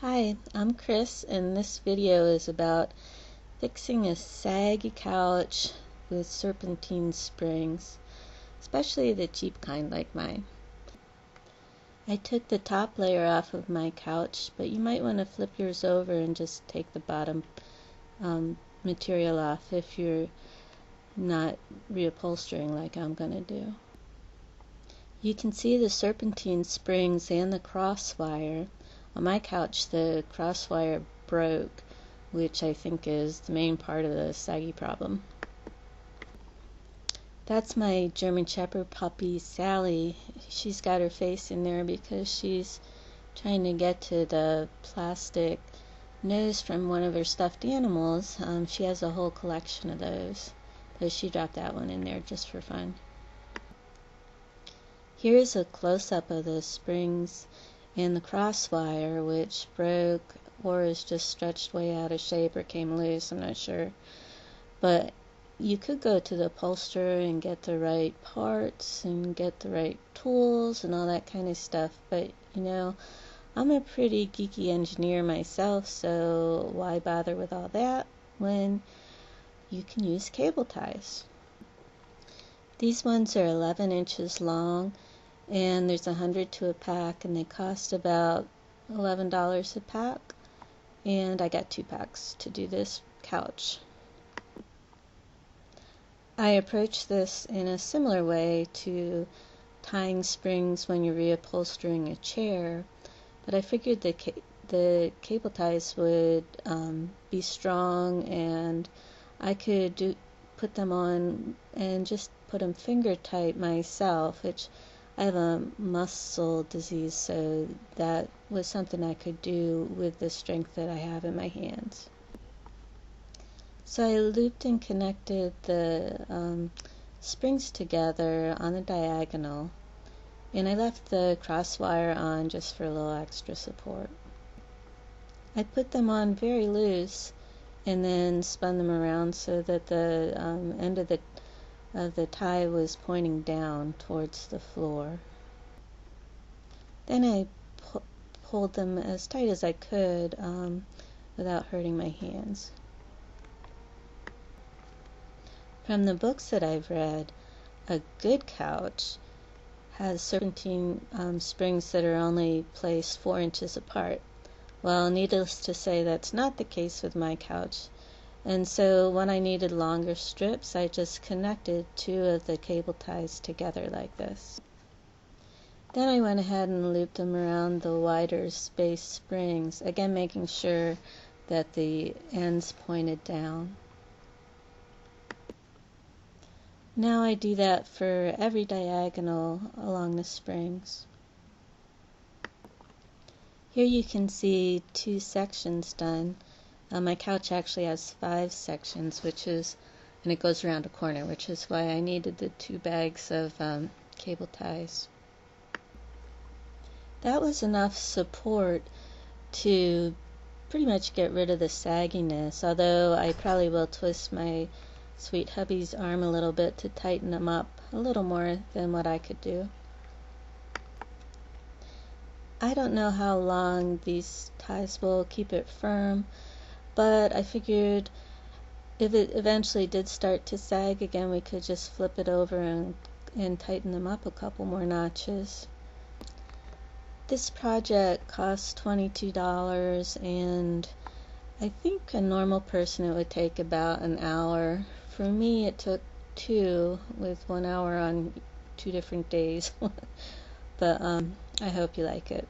Hi, I'm Chris, and this video is about fixing a saggy couch with serpentine springs, especially the cheap kind like mine. I took the top layer off of my couch, but you might want to flip yours over and just take the bottom material off if you're not reupholstering like I'm going to do. You can see the serpentine springs and the crosswire. On my couch, the crosswire broke, which I think is the main part of the saggy problem. That's my German Shepherd puppy, Sally. She's got her face in there because she's trying to get to the plastic nose from one of her stuffed animals. She has a whole collection of those, but she dropped that one in there just for fun. Here's a close-up of the springs and the crosswire, which broke or is just stretched way out of shape or came loose, I'm not sure. But you could go to the upholsterer and get the right parts and get the right tools and all that kind of stuff, but you know, I'm a pretty geeky engineer myself, so why bother with all that when you can use cable ties? These ones are 11 inches long, and there's 100 to a pack, and they cost about $11 a pack, and I got 2 packs to do this couch. I approach this in a similar way to tying springs when you're reupholstering a chair, but I figured the cable ties would be strong, and I could put them on and just put them finger tight myself, which I have a muscle disease, so that was something I could do with the strength that I have in my hands. So I looped and connected the springs together on the diagonal, and I left the crosswire on just for a little extra support. I put them on very loose and then spun them around so that the end of the tie was pointing down towards the floor. Then I pulled them as tight as I could without hurting my hands. From the books that I've read, a good couch has serpentine springs that are only placed 4 inches apart. Well, needless to say, that's not the case with my couch. And so when I needed longer strips, I just connected 2 of the cable ties together like this. Then I went ahead and looped them around the wider space springs, again making sure that the ends pointed down. Now I do that for every diagonal along the springs. Here you can see 2 sections done. My couch actually has 5 sections, and it goes around a corner, which is why I needed the 2 bags of cable ties. That was enough support to pretty much get rid of the sagginess, although I probably will twist my sweet hubby's arm a little bit to tighten them up a little more than what I could do. I don't know how long these ties will keep it firm, but I figured if it eventually did start to sag again, we could just flip it over and tighten them up a couple more notches. This project cost $22, and I think a normal person it would take about an hour. For me, it took 2, with 1 hour on 2 different days. But I hope you like it.